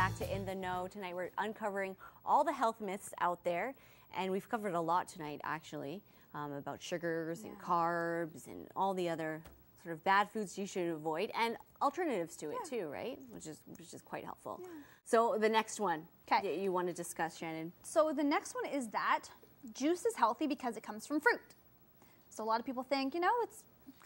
back to In the Know. Tonight we're uncovering all the health myths out there, and we've covered a lot tonight actually about sugars and carbs and all the other sort of bad foods you should avoid, and alternatives to it too, right? Which is quite helpful. Yeah. So the next one you want to discuss, Shannon. So the next one is that juice is healthy because it comes from fruit. So a lot of people think, you know, it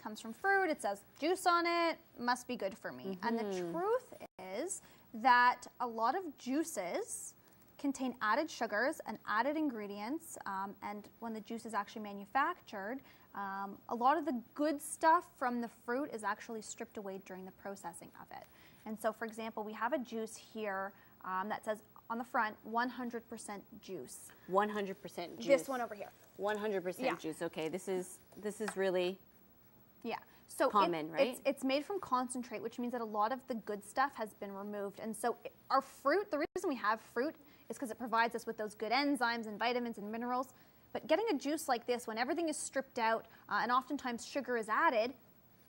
comes from fruit, it says juice on it, must be good for me. And the truth is that a lot of juices contain added sugars and added ingredients, and when the juice is actually manufactured, a lot of the good stuff from the fruit is actually stripped away during the processing of it. And so, for example, we have a juice here that says on the front, 100% juice. 100% juice. This one over here. 100% juice. Okay, this is really so common, right? It's made from concentrate, which means that a lot of the good stuff has been removed. And so our fruit, the reason we have fruit is because it provides us with those good enzymes and vitamins and minerals. But getting a juice like this, when everything is stripped out and oftentimes sugar is added,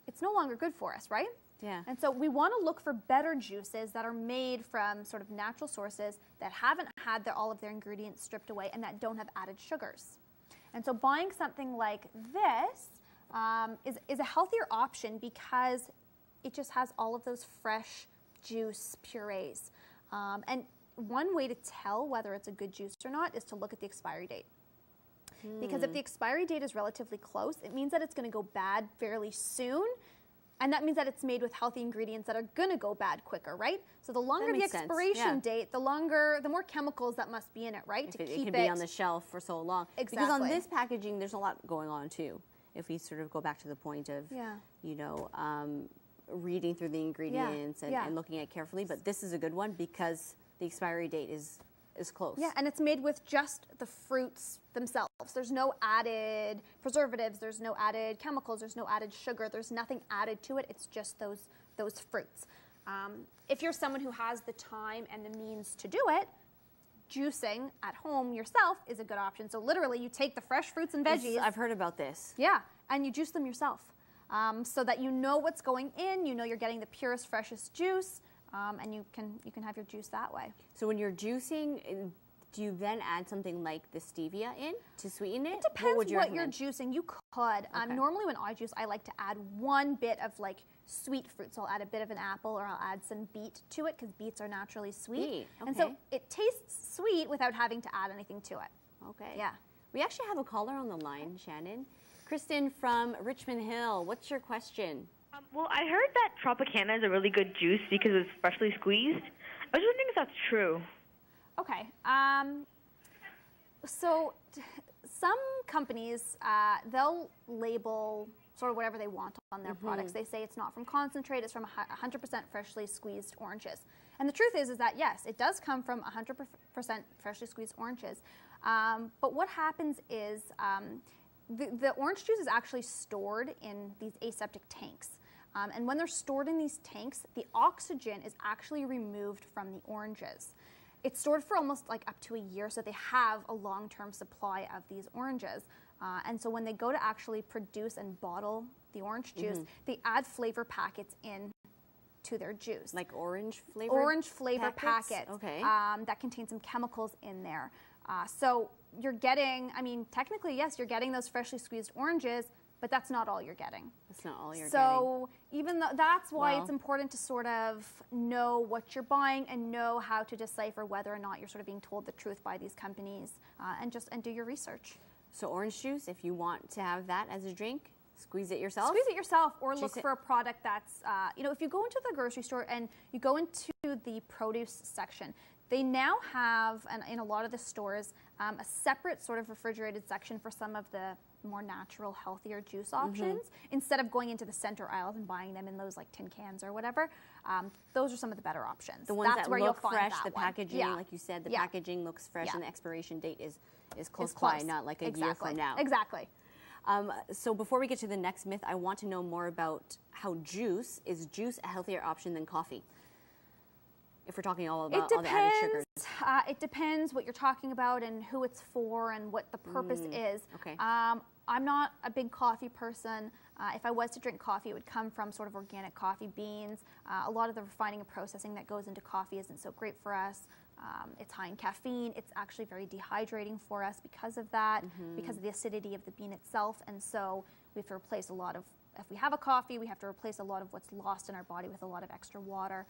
it's no longer good for us, right? Yeah. And so we want to look for better juices that are made from sort of natural sources that haven't had all of their ingredients stripped away and that don't have added sugars. And so buying something like this is a healthier option because it just has all of those fresh juice purees. And one way to tell whether it's a good juice or not is to look at the expiry date. Because if the expiry date is relatively close, it means that it's going to go bad fairly soon. And that means that it's made with healthy ingredients that are going to go bad quicker, right? So the longer the expiration date, the more chemicals that must be in it, right? It can be on the shelf for so long. Exactly. Because on this packaging, there's a lot going on too. If we sort of go back to the point of, you know, reading through the ingredients and looking at it carefully. But this is a good one because the expiry date is close. Yeah, and it's made with just the fruits themselves. There's no added preservatives, there's no added chemicals, there's no added sugar, there's nothing added to it. It's just those fruits. If you're someone who has the time and the means to do it, juicing at home yourself is a good option. So literally you take the fresh fruits and veggies. I've heard about this. Yeah, and you juice them yourself so that you know what's going in, you know you're getting the purest, freshest juice, and you can have your juice that way. So when you're juicing, do you then add something like the stevia in to sweeten it? It depends what you're juicing. You could. Normally when I juice, I like to add one bit of like sweet fruit. So I'll add a bit of an apple or I'll add some beet to it because beets are naturally sweet. And so it tastes sweet without having to add anything to it. Okay. Yeah. We actually have a caller on the line, Shannon. Kristen from Richmond Hill. What's your question? Well, I heard that Tropicana is a really good juice because it's freshly squeezed. I was wondering if that's true. Okay. So some companies, they'll label sort of whatever they want on their products. They say it's not from concentrate, it's from 100% freshly squeezed oranges. And the truth is that, yes, it does come from 100% freshly squeezed oranges. But what happens is the orange juice is actually stored in these aseptic tanks. And when they're stored in these tanks, the oxygen is actually removed from the oranges. It's stored for almost like up to a year, so they have a long-term supply of these oranges. And so when they go to actually produce and bottle the orange juice, they add flavor packets in to their juice. Like orange flavor? Orange flavor packets okay. That contain some chemicals in there. So you're getting, I mean, technically, yes, you're getting those freshly squeezed oranges, but that's not all you're getting. That's not all you're getting. So even though that's why it's important to sort of know what you're buying and know how to decipher whether or not you're sort of being told the truth by these companies and do your research. So orange juice, if you want to have that as a drink, squeeze it yourself? Squeeze it yourself or look for a product that's, you know, if you go into the grocery store and you go into the produce section, they now have, and in a lot of the stores, a separate sort of refrigerated section for some of the more natural, healthier juice options. Instead of going into the center aisles and buying them in those like tin cans or whatever, those are some of the better options. The ones That's that where look you'll find fresh, that the packaging, like you said, the packaging looks fresh and the expiration date is close by, not like a year from now. Exactly. So before we get to the next myth, I want to know more about how juice a healthier option than coffee? If we're talking all about all the added sugars. It depends what you're talking about and who it's for and what the purpose is. Okay. I'm not a big coffee person. If I was to drink coffee, it would come from sort of organic coffee beans. A lot of the refining and processing that goes into coffee isn't so great for us. It's high in caffeine. It's actually very dehydrating for us because of that, because of the acidity of the bean itself. And so we have to replace a lot of, if we have a coffee, we have to replace a lot of what's lost in our body with a lot of extra water.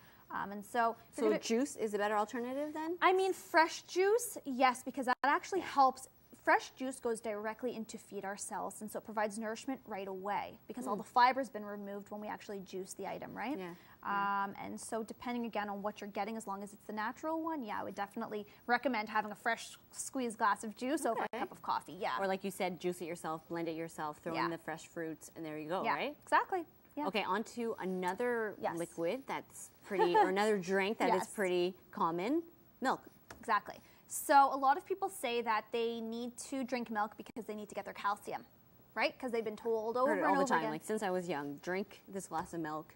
So juice is a better alternative then? I mean, fresh juice, yes, because that actually helps. Fresh juice goes directly in to feed our cells, and so it provides nourishment right away because all the fiber's been removed when we actually juice the item, right? Yeah. And so depending again on what you're getting, as long as it's the natural one, yeah, I would definitely recommend having a fresh squeezed glass of juice over a cup of coffee, yeah. Or like you said, juice it yourself, blend it yourself, throw in the fresh fruits, and there you go, right? Exactly. Yeah. Okay, on to another liquid that's pretty, or another drink that is pretty common, milk. Exactly. So a lot of people say that they need to drink milk because they need to get their calcium, right? Because they've been told over and over again. All the time, like since I was young, drink this glass of milk.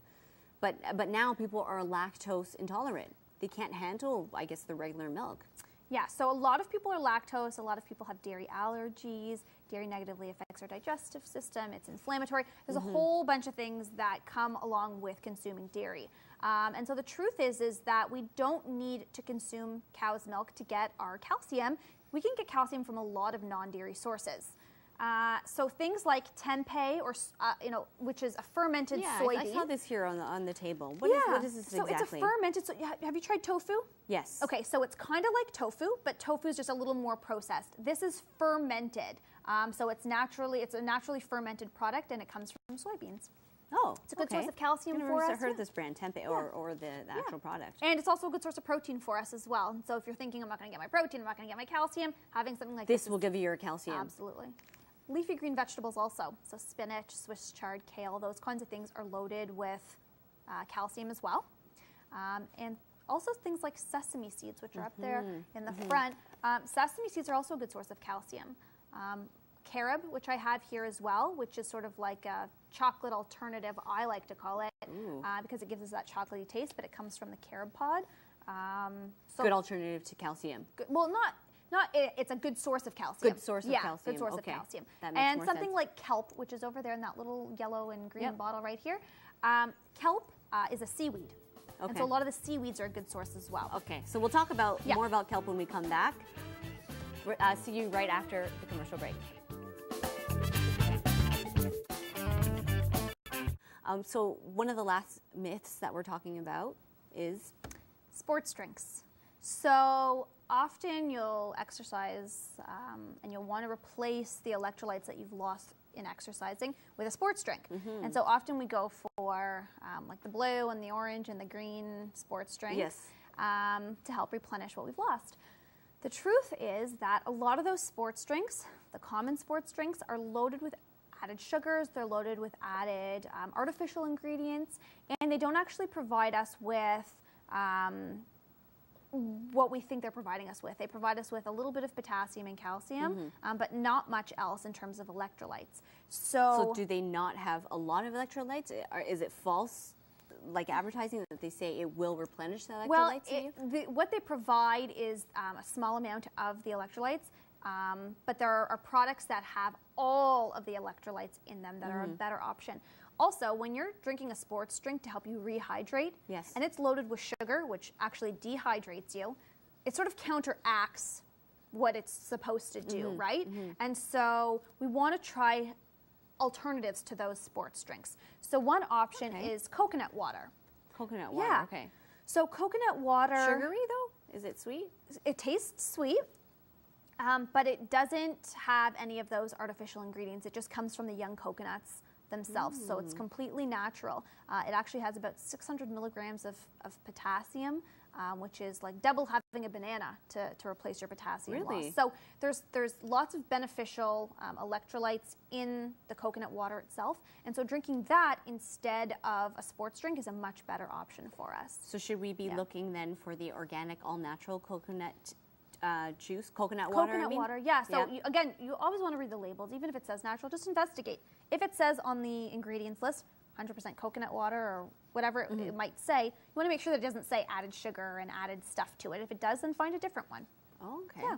But now people are lactose intolerant. They can't handle, I guess, the regular milk. Yeah, so a lot of people are lactose, a lot of people have dairy allergies, dairy negatively affects our digestive system, it's inflammatory. There's a whole bunch of things that come along with consuming dairy. And so the truth is that we don't need to consume cow's milk to get our calcium. We can get calcium from a lot of non-dairy sources. So things like tempeh, or which is a fermented soybean. I saw this here on the table. What is this exactly? So it's a fermented. So have you tried tofu? Yes. Okay, so it's kind of like tofu, but tofu is just a little more processed. This is fermented, so it's a naturally fermented product, and it comes from soybeans. Oh, it's a good source of calcium for us. I've heard of this brand, tempeh, or the actual product. And it's also a good source of protein for us as well. And so if you're thinking, I'm not going to get my protein, I'm not going to get my calcium, having something like this will give you your calcium. Absolutely. Leafy green vegetables also. So spinach, Swiss chard, kale, those kinds of things are loaded with calcium as well. And also things like sesame seeds, which are up there in the front. Sesame seeds are also a good source of calcium. Carob, which I have here as well, which is sort of like a chocolate alternative, I like to call it, because it gives us that chocolatey taste, but it comes from the carob pod. So good alternative to calcium. Well, it's a good source of calcium. Good source of calcium. Good source of calcium. That makes and more something sense. like kelp, which is over there in that little yellow and green bottle right here. Kelp is a seaweed. Okay. And so a lot of the seaweeds are a good source as well. Okay, so we'll talk about more about kelp when we come back. See you right after the commercial break. So one of the last myths that we're talking about is sports drinks. So often you'll exercise and you'll want to replace the electrolytes that you've lost in exercising with a sports drink. And so often we go for like the blue and the orange and the green sports drinks to help replenish what we've lost. The truth is that a lot of those sports drinks, the common sports drinks, are loaded with added sugars, they're loaded with added artificial ingredients, and they don't actually provide us with what we think they're providing us with. They provide us with a little bit of potassium and calcium, but not much else in terms of electrolytes. So do they not have a lot of electrolytes? Or is it false, like advertising, that they say it will replenish the electrolytes in you? What they provide is a small amount of the electrolytes, but there are products that have all of the electrolytes in them that are a better option. Also, when you're drinking a sports drink to help you rehydrate, and it's loaded with sugar, which actually dehydrates you, it sort of counteracts what it's supposed to do, right? And so we want to try alternatives to those sports drinks. So one option is coconut water. Coconut water, okay. So coconut water... Sugary though? Is it sweet? It tastes sweet. But it doesn't have any of those artificial ingredients. It just comes from the young coconuts themselves, so it's completely natural. It actually has about 600 milligrams of potassium, which is like double having a banana to replace your potassium loss. So there's lots of beneficial electrolytes in the coconut water itself, and so drinking that instead of a sports drink is a much better option for us. So should we be looking then for the organic, all-natural coconut juice, coconut water? Coconut water, yeah. So again, you always want to read the labels, even if it says natural. Just investigate. If it says on the ingredients list 100% coconut water or whatever it might say, you want to make sure that it doesn't say added sugar and added stuff to it. If it does, then find a different one. Oh, okay. Yeah.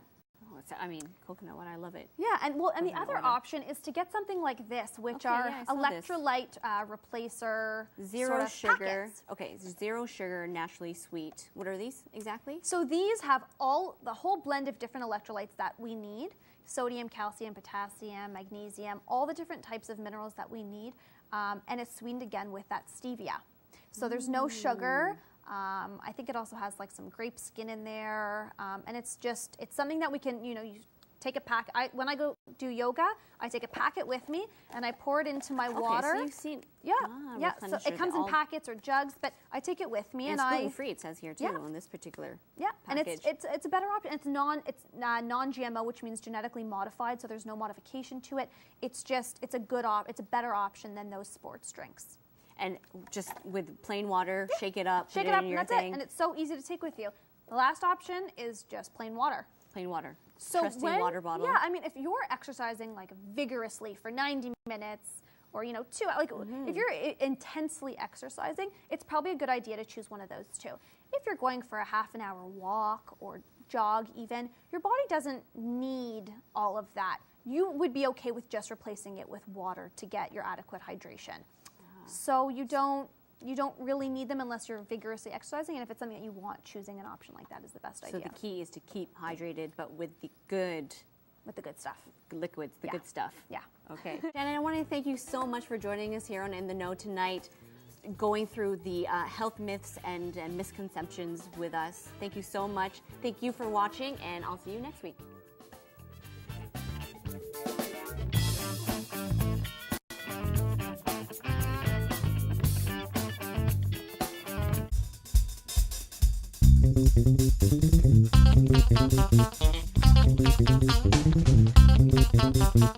Oh, I mean, coconut water, I love it. Yeah, and well, and the Coconut other water. option is to get something like this, which Okay, are yeah, I saw this. electrolyte replacer Zero sort of sugar. packets. Okay, zero sugar, naturally sweet. What are these exactly? So these have the whole blend of different electrolytes that we need: sodium, calcium, potassium, magnesium, all the different types of minerals that we need, and it's sweetened again with that stevia. So there's no sugar. I think it also has like some grape skin in there, and it's something that we can, you take a pack. When I go do yoga, I take a packet with me and I pour it into my water. So you've seen, Yeah. So replenisher, it comes in packets or jugs, but I take it with me, and and it's gluten-free, it says here too, Yeah. on this particular and package. it's a better option. It's non-GMO, which means genetically modified, so there's no modification to it. It's a better option than those sports drinks. And just with plain water, shake it up, Shake put it up, in and your that's thing. it. And it's so easy to take with you. The last option is just plain water. Plain water. So Trusty water bottle. Yeah, I mean, if you're exercising like vigorously for 90 minutes, or 2 like if you're intensely exercising, it's probably a good idea to choose one of those two. If you're going for a half an hour walk or jog even, your body doesn't need all of that. You would be okay with just replacing it with water to get your adequate hydration. So you don't really need them unless you're vigorously exercising, and if it's something that you want, choosing an option like that is the best idea. So the key is to keep hydrated, but with the good stuff. liquids, the good stuff. Yeah. Okay. Shannon, I want to thank you so much for joining us here on In the Know tonight, going through the health myths and misconceptions with us. Thank you so much. Thank you for watching, and I'll see you next week. Thank you.